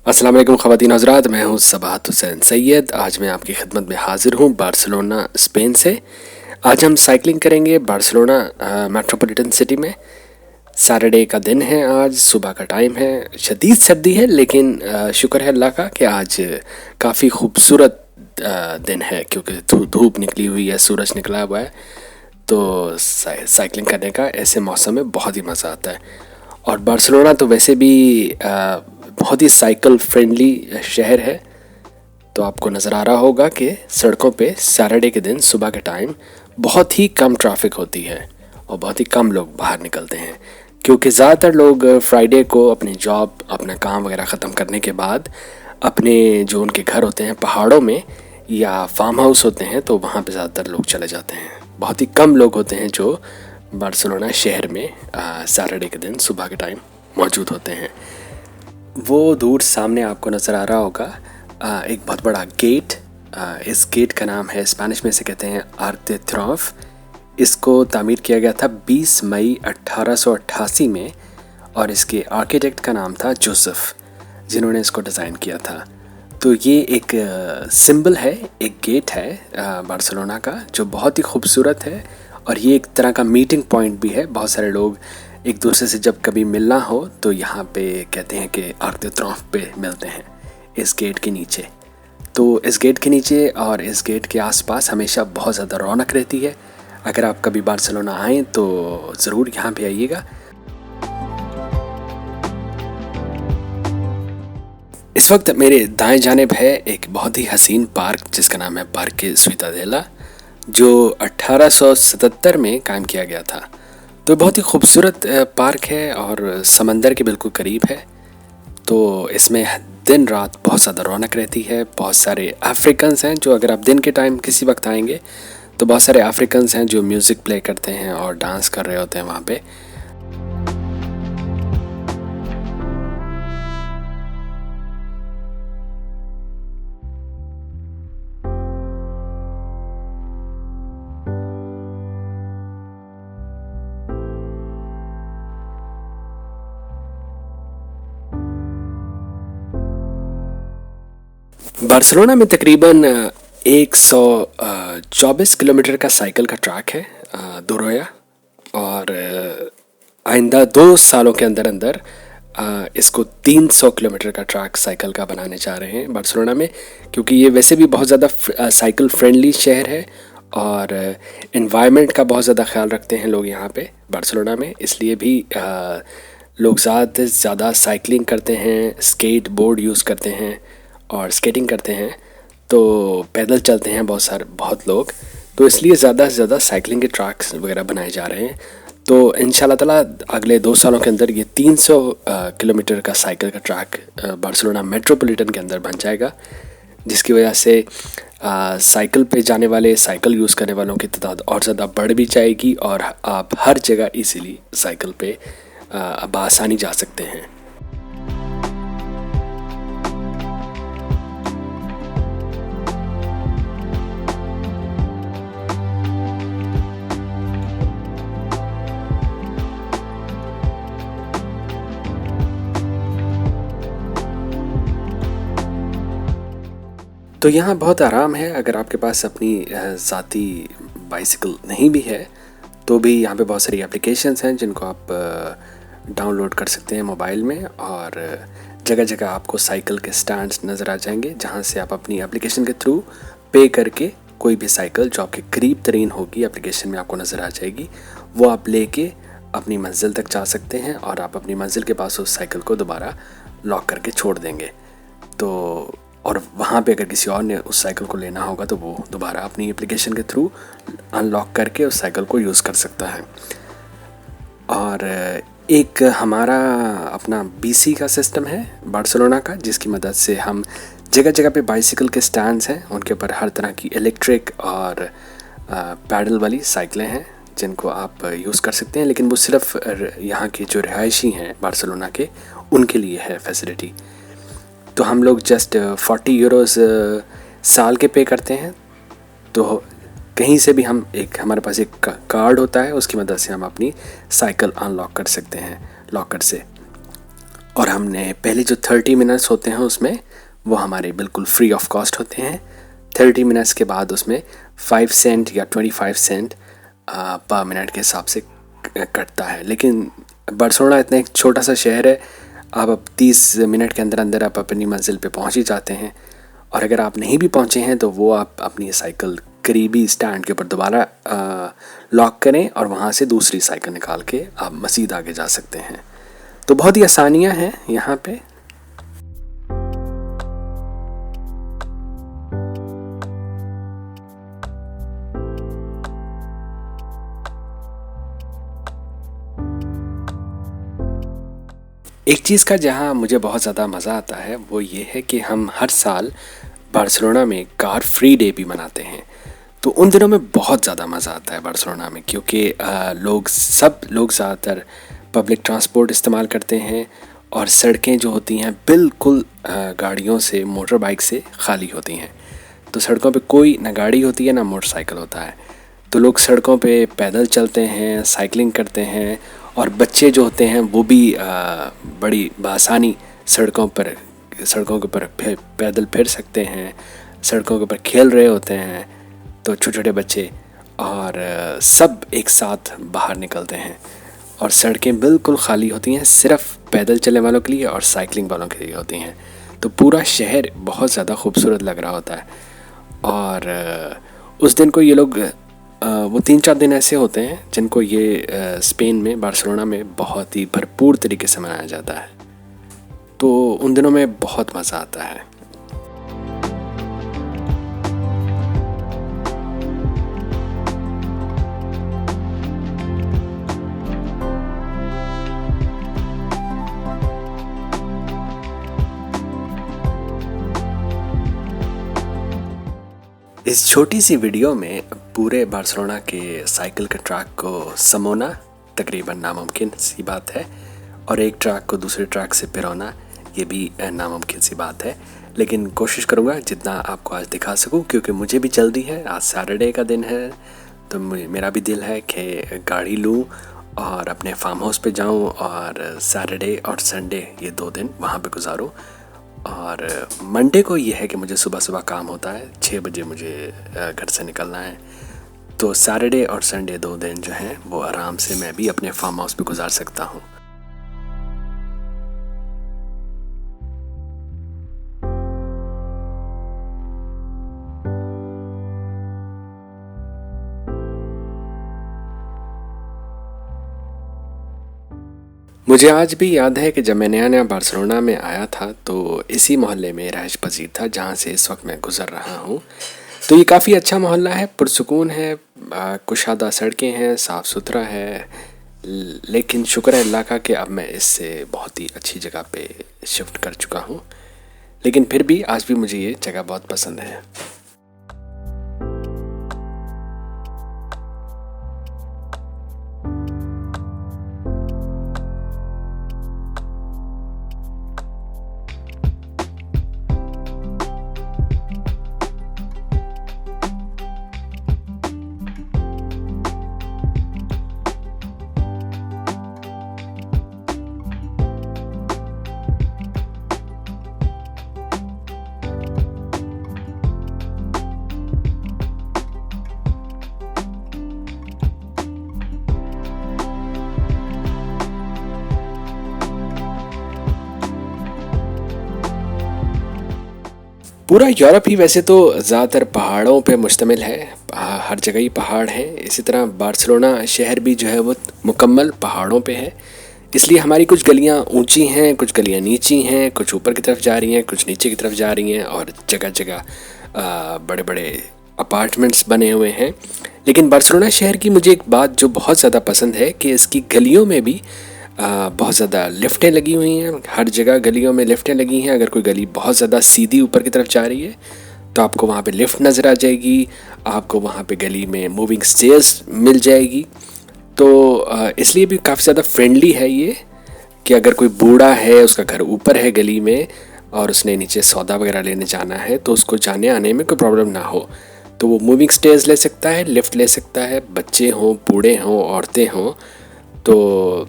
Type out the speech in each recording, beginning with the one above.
अस्सलाम वालेकुम ख़वातीन हज़रात, मैं हूँ सबाहत हुसैन सैयद। आज मैं आपकी खिदमत में हाज़िर हूँ बार्सिलोना स्पेन से। आज हम साइकिलिंग करेंगे बार्सिलोना मेट्रोपॉलिटन सिटी में। सैटरडे का दिन है, आज सुबह का टाइम है। शदीद सर्दी है लेकिन शुक्र है अल्लाह का कि आज काफ़ी खूबसूरत दिन है क्योंकि धूप निकली हुई है, सूरज निकला हुआ है। तो साइकिलिंग करने का ऐसे मौसम में बहुत ही मज़ा आता है। और बार्सिलोना तो वैसे भी बहुत ही साइकिल फ्रेंडली शहर है। तो आपको नज़र आ रहा होगा कि सड़कों पे सैटरडे के दिन सुबह के टाइम बहुत ही कम ट्रैफिक होती है और बहुत ही कम लोग बाहर निकलते हैं क्योंकि ज़्यादातर लोग फ्राइडे को अपनी जॉब, अपना काम वगैरह ख़त्म करने के बाद अपने जो उनके घर होते हैं पहाड़ों में या फार्म हाउस होते हैं तो वहाँ पे ज़्यादातर लोग चले जाते हैं। बहुत ही कम लोग होते हैं जो बार्सिलोना शहर में सैटरडे के दिन सुबह के टाइम मौजूद होते हैं। वो दूर सामने आपको नज़र आ रहा होगा एक बहुत बड़ा गेट। इस गेट का नाम है, स्पेनिश में से कहते हैं आर्क दे ट्रिउम्फ। इसको तामीर किया गया था 20 मई 1888 में और इसके आर्किटेक्ट का नाम था जोसेफ, जिन्होंने इसको डिज़ाइन किया था। तो ये एक सिंबल है, एक गेट है बार्सिलोना का जो बहुत ही खूबसूरत है और ये एक तरह का मीटिंग पॉइंट भी है। बहुत सारे लोग एक दूसरे से जब कभी मिलना हो तो यहाँ पे कहते हैं कि आर्क दे ट्रिउम्फ पे मिलते हैं, इस गेट के नीचे। तो इस गेट के नीचे और इस गेट के आसपास हमेशा बहुत ज़्यादा रौनक रहती है। अगर आप कभी बार्सिलोना आएँ तो ज़रूर यहाँ पे आइएगा। इस वक्त मेरे दाएं जानिब है एक बहुत ही हसीन पार्क जिसका नाम है पार्के सितादेला, जो 1877 में कायम किया गया था। तो बहुत ही खूबसूरत पार्क है और समंदर के बिल्कुल करीब है। तो इसमें दिन रात बहुत ज़्यादा रौनक रहती है। बहुत सारे अफ्रीकन्स हैं जो, अगर आप दिन के टाइम किसी वक्त आएंगे तो बहुत सारे अफ्रीकन्स हैं जो म्यूज़िक प्ले करते हैं और डांस कर रहे होते हैं वहाँ पे। बार्सिलोना में तकरीबन 124 किलोमीटर का साइकिल का ट्रैक है, दोरोया। और आइंदा 2 सालों के अंदर अंदर इसको 300 किलोमीटर का ट्रैक साइकिल का बनाने जा रहे हैं बार्सिलोना में, क्योंकि ये वैसे भी बहुत ज़्यादा साइकिल फ्रेंडली शहर है और इन्वायरमेंट का बहुत ज़्यादा ख्याल रखते हैं लोग यहाँ पे बार्सिलोना में। इसलिए भी लोग ज़्यादा से ज़्यादा साइकिलिंग करते हैं, स्केट बोर्ड यूज़ करते हैं और स्केटिंग करते हैं। तो पैदल चलते हैं बहुत लोग, तो इसलिए ज़्यादा से ज़्यादा साइकिलिंग के ट्रैक्स वगैरह बनाए जा रहे हैं। तो इंशाल्लाह ताला अगले 2 सालों के अंदर ये 300 किलोमीटर का साइकिल का ट्रैक बार्सिलोना मेट्रोपॉलिटन के अंदर बन जाएगा, जिसकी वजह से साइकिल पे जाने वाले, साइकिल यूज़ करने वालों की तादाद और ज़्यादा बढ़ भी जाएगी और आप हर जगह इजीली साइकिल पे बआसानी जा सकते हैं। तो यहाँ बहुत आराम है। अगर आपके पास अपनी ज़ाती बाइसिकल नहीं भी है तो भी यहाँ पे बहुत सारी एप्लीकेशंस हैं जिनको आप डाउनलोड कर सकते हैं मोबाइल में, और जगह जगह आपको साइकिल के स्टैंड्स नज़र आ जाएंगे जहाँ से आप अपनी एप्लीकेशन के थ्रू पे करके कोई भी साइकिल जो आपके करीब तरीन होगी एप्लीकेशन में आपको नज़र आ जाएगी, वो आप लेके अपनी मंजिल तक जा सकते हैं और आप अपनी मंजिल के पास उस साइकिल को दोबारा लॉक करके छोड़ देंगे। तो और वहाँ पे अगर किसी और ने उस साइकिल को लेना होगा तो वो दोबारा अपनी एप्लीकेशन के थ्रू अनलॉक करके उस साइकिल को यूज़ कर सकता है। और एक हमारा अपना बीसी का सिस्टम है बार्सिलोना का, जिसकी मदद से हम जगह जगह पे बाइसिकल के स्टैंड्स हैं, उनके ऊपर हर तरह की इलेक्ट्रिक और पैडल वाली साइकिलें हैं जिनको आप यूज़ कर सकते हैं। लेकिन वो सिर्फ यहाँ के जो रिहायशी हैं बार्सिलोना के, उनके लिए है फैसिलिटी। तो हम लोग जस्ट 40 यूरोज़ साल के पे करते हैं। तो कहीं से भी हमारे पास एक कार्ड होता है, उसकी मदद से हम अपनी साइकिल अनलॉक कर सकते हैं लॉकर से। और हमने पहले जो 30 मिनट्स होते हैं उसमें वो हमारे बिल्कुल फ्री ऑफ कॉस्ट होते हैं। 30 मिनट्स के बाद उसमें 5 सेंट या 25 सेंट पर मिनट के हिसाब से कटता है। लेकिन बार्सिलोना इतना एक छोटा सा शहर है, आप अब 30 मिनट के अंदर अंदर आप अपनी मंजिल पे पहुंच ही जाते हैं। और अगर आप नहीं भी पहुंचे हैं तो वो आप अपनी साइकिल करीबी स्टैंड के ऊपर दोबारा लॉक करें और वहाँ से दूसरी साइकिल निकाल के आप मज़ीद आगे जा सकते हैं। तो बहुत ही आसानियाँ हैं यहाँ पे। एक चीज़ का जहाँ मुझे बहुत ज़्यादा मज़ा आता है वो ये है कि हम हर साल बार्सिलोना में कार फ्री डे भी मनाते हैं। तो उन दिनों में बहुत ज़्यादा मज़ा आता है बार्सिलोना में, क्योंकि सब लोग ज़्यादातर पब्लिक ट्रांसपोर्ट इस्तेमाल करते हैं और सड़कें जो होती हैं बिल्कुल गाड़ियों से, मोटर बाइक से खाली होती हैं। तो सड़कों पे कोई ना गाड़ी होती है ना मोटरसाइकिल होता है। तो लोग सड़कों पे पैदल चलते हैं, साइकिलिंग करते हैं और बच्चे जो होते हैं वो भी बड़ी बआसानी सड़कों के ऊपर पैदल फिर सकते हैं, सड़कों के ऊपर खेल रहे होते हैं। तो छोटे छोटे बच्चे और सब एक साथ बाहर निकलते हैं और सड़कें बिल्कुल खाली होती हैं, सिर्फ पैदल चलने वालों के लिए और साइकिलिंग वालों के लिए होती हैं। तो पूरा शहर बहुत ज़्यादा खूबसूरत लग रहा होता है। और उस दिन को ये लोग वो 3-4 दिन ऐसे होते हैं जिनको ये स्पेन में, बार्सिलोना में बहुत ही भरपूर तरीके से मनाया जाता है। तो उन दिनों में बहुत मज़ा आता है। इस छोटी सी वीडियो में पूरे बार्सिलोना के साइकिल के ट्रैक को समोना तकरीबन नामुमकिन सी बात है, और एक ट्रैक को दूसरे ट्रैक से पिरोना ये भी नामुमकिन सी बात है। लेकिन कोशिश करूँगा जितना आपको आज दिखा सकूँ, क्योंकि मुझे भी जल्दी है। आज सैटरडे का दिन है तो मेरा भी दिल है कि गाड़ी लूँ और अपने फार्म हाउस पे जाऊँ और सैटरडे और संडे ये 2 दिन वहाँ पे गुजारूँ। और मंडे को ये है कि मुझे सुबह सुबह काम होता है, 6 बजे मुझे घर से निकलना है। तो सैटरडे और संडे 2 दिन जो हैं वो आराम से मैं भी अपने फार्म हाउस पे गुजार सकता हूँ। मुझे आज भी याद है कि जब मैं नया बार्सिलोना में आया था तो इसी मोहल्ले में रहायश पजीर था जहाँ से इस वक्त मैं गुज़र रहा हूँ। तो ये काफ़ी अच्छा मोहल्ला है, पुरसुकून है, कुशादा सड़कें हैं, साफ़ सुथरा है। लेकिन शुक्र है अल्लाह का कि अब मैं इससे बहुत ही अच्छी जगह पे शिफ्ट कर चुका हूँ। लेकिन फिर भी आज भी मुझे ये जगह बहुत पसंद है। पूरा यूरोप ही वैसे तो ज़्यादातर पहाड़ों पे मुश्तमिल है, हर जगह ही पहाड़ हैं। इसी तरह बार्सिलोना शहर भी जो है वो मुकम्मल पहाड़ों पे है। इसलिए हमारी कुछ गलियां ऊंची हैं, कुछ गलियां नीची हैं, कुछ ऊपर की तरफ जा रही हैं, कुछ नीचे की तरफ जा रही हैं, और जगह जगह बड़े बड़े अपार्टमेंट्स बने हुए हैं। लेकिन बार्सिलोना शहर की मुझे एक बात जो बहुत ज़्यादा पसंद है कि इसकी गलियों में भी बहुत ज़्यादा लिफ्टें लगी हुई हैं। हर जगह गलियों में लिफ्टें लगी हैं। अगर कोई गली बहुत ज़्यादा सीधी ऊपर की तरफ जा रही है तो आपको वहाँ पे लिफ्ट नज़र आ जाएगी, आपको वहाँ पे गली में मूविंग स्टेयर्स मिल जाएगी। तो इसलिए भी काफ़ी ज़्यादा फ्रेंडली है ये, कि अगर कोई बूढ़ा है, उसका घर ऊपर है गली में और उसने नीचे सौदा वगैरह लेने जाना है तो उसको जाने आने में कोई प्रॉब्लम ना हो, तो वो मूविंग स्टेयर्स ले सकता है, लिफ्ट ले सकता है। बच्चे हों, बूढ़े हों, औरतें हों, तो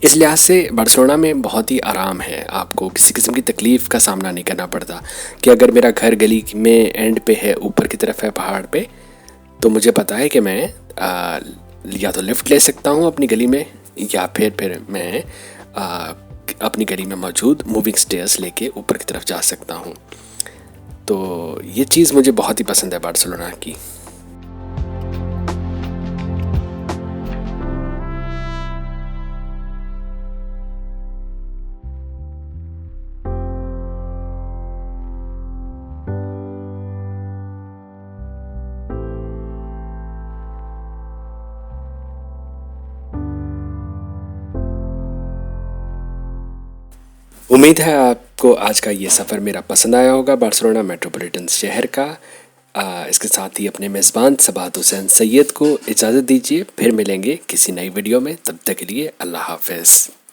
इस लिहाज से बार्सिलोना में बहुत ही आराम है, आपको किसी किस्म की तकलीफ़ का सामना नहीं करना पड़ता कि अगर मेरा घर गली में एंड पे है, ऊपर की तरफ है पहाड़ पे, तो मुझे पता है कि मैं या तो लिफ्ट ले सकता हूँ अपनी गली में, या फिर मैं अपनी गली में मौजूद मूविंग स्टेयर्स लेके ऊपर की तरफ जा सकता हूँ। तो ये चीज़ मुझे बहुत ही पसंद है बार्सिलोना की। उम्मीद है आपको आज का ये सफ़र मेरा पसंद आया होगा बार्सिलोना मेट्रोपॉलिटन शहर का। इसके साथ ही अपने मेज़बान सबात हुसैन सैयद को इजाज़त दीजिए, फिर मिलेंगे किसी नई वीडियो में। तब तक के लिए अल्लाह हाफ़िज़।